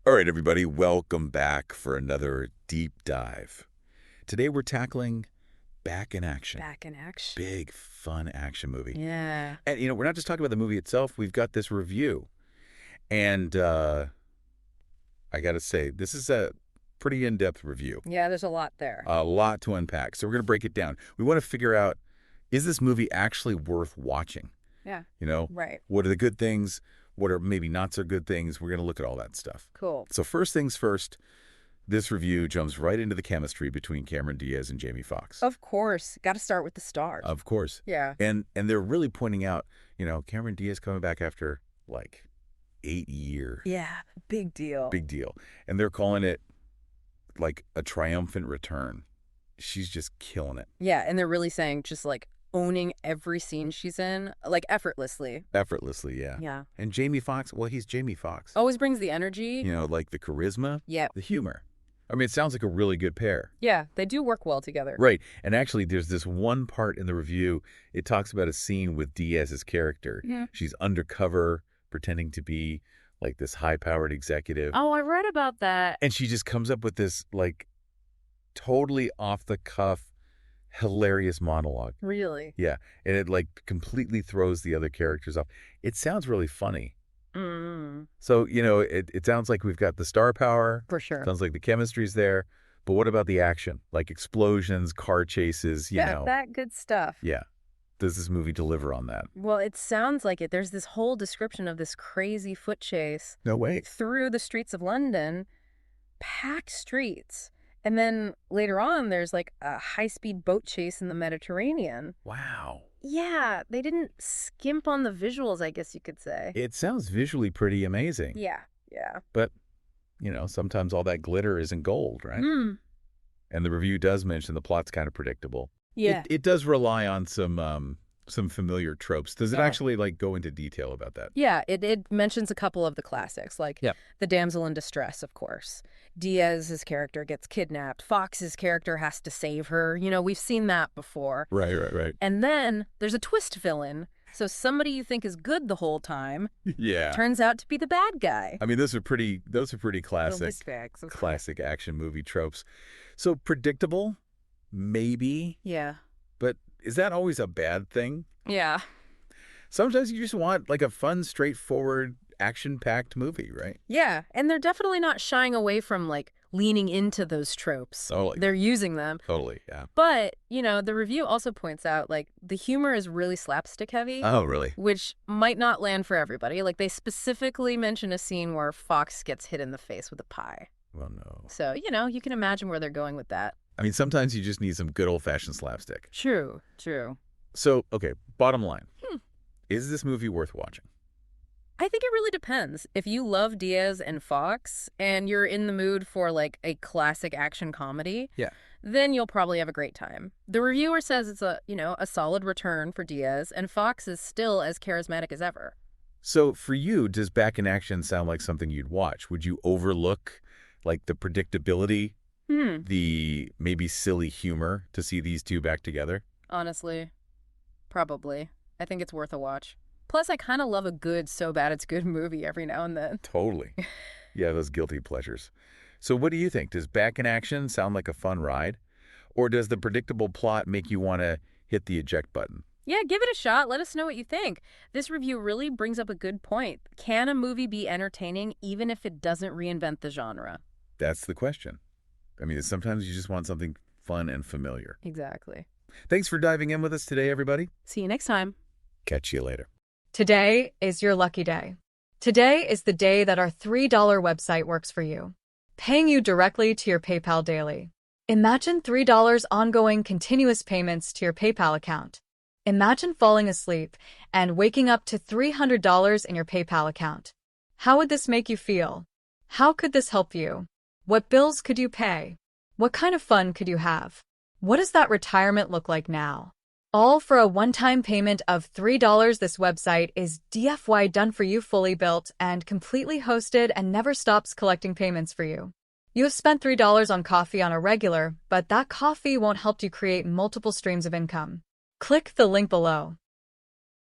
All right, everybody, welcome back for another deep dive. Today we're tackling Back in Action. Back in Action. Big, fun action movie. Yeah. And, we're not just talking about the movie itself. We've got this review. And I got to say, this is a pretty in-depth review. Yeah, there's a lot there. A lot to unpack. So we're going to break it down. We want to figure out, is this movie actually worth watching? Yeah. Right. What are the good things? What are maybe not so good things? We're going to look at all that stuff. Cool. So first things first, this review jumps right into the chemistry between Cameron Diaz and Jamie Foxx. Of course. Got to start with the stars. Of course. Yeah. And they're really pointing out, Cameron Diaz coming back after, 8 years. Yeah. Big deal. Big deal. And they're calling it, a triumphant return. She's just killing it. Yeah, and they're really saying just, owning every scene she's in, effortlessly. Effortlessly, yeah. Yeah. And Jamie Foxx, well, he's Jamie Foxx. Always brings the energy. The charisma. Yeah. The humor. I mean, it sounds like a really good pair. Yeah, they do work well together. Right. And actually, there's this one part in the review, it talks about a scene with Diaz's character. Yeah. She's undercover, pretending to be, this high-powered executive. Oh, I read about that. And she just comes up with this, totally off-the-cuff, hilarious monologue. Really? Yeah. And it, completely throws the other characters off. It sounds really funny. Mm. So, it sounds like we've got the star power. For sure. Sounds like the chemistry's there. But what about the action? Explosions, car chases, that good stuff. Yeah. Does this movie deliver on that? Well, it sounds like it. There's this whole description of this crazy foot chase. No way. Through the streets of London, packed streets. And then later on, there's a high-speed boat chase in the Mediterranean. Wow. Yeah, they didn't skimp on the visuals, I guess you could say. It sounds visually pretty amazing. Yeah. But, sometimes all that glitter isn't gold, right? Mm. And the review does mention the plot's kind of predictable. Yeah. It does rely on some familiar tropes. Does it actually, go into detail about that? Yeah, it mentions a couple of the classics, the damsel in distress, of course. Diaz's character gets kidnapped. Fox's character has to save her. We've seen that before. Right. And then there's a twist villain. So somebody you think is good the whole time turns out to be the bad guy. I mean, those are pretty classic, classic action movie tropes. So predictable, maybe. Yeah. But is that always a bad thing? Yeah. Sometimes you just want a fun, straightforward, action-packed movie, right? Yeah, and they're definitely not shying away from leaning into those tropes. Totally. They're using them. Totally, yeah. But, the review also points out the humor is really slapstick heavy. Oh, really? Which might not land for everybody. They specifically mention a scene where Fox gets hit in the face with a pie. Well, no. So, you can imagine where they're going with that. I mean, sometimes you just need some good old-fashioned slapstick. True. So, okay, bottom line. Is this movie worth watching? I think it really depends. If you love Diaz and Foxx and you're in the mood for a classic action comedy, then you'll probably have a great time. The reviewer says it's a solid return for Diaz, and Foxx is still as charismatic as ever. So for you, does Back in Action sound like something you'd watch? Would you overlook the predictability, the maybe silly humor to see these two back together? Honestly, probably. I think it's worth a watch. Plus, I kind of love a good, so bad it's good movie every now and then. Totally. Yeah, those guilty pleasures. So what do you think? Does Back in Action sound like a fun ride? Or does the predictable plot make you want to hit the eject button? Yeah, give it a shot. Let us know what you think. This review really brings up a good point. Can a movie be entertaining even if it doesn't reinvent the genre? That's the question. I mean, sometimes you just want something fun and familiar. Exactly. Thanks for diving in with us today, everybody. See you next time. Catch you later. Today is your lucky day. Today is the day that our $3 website works for you, paying you directly to your PayPal daily. Imagine $3 ongoing continuous payments to your PayPal account. Imagine falling asleep and waking up to $300 in your PayPal account. How would this make you feel? How could this help you? What bills could you pay? What kind of fun could you have? What does that retirement look like now? All for a one-time payment of $3. This website is DFY done for you, fully built and completely hosted, and never stops collecting payments for you. You have spent $3 on coffee on a regular, but that coffee won't help you create multiple streams of income. Click the link below.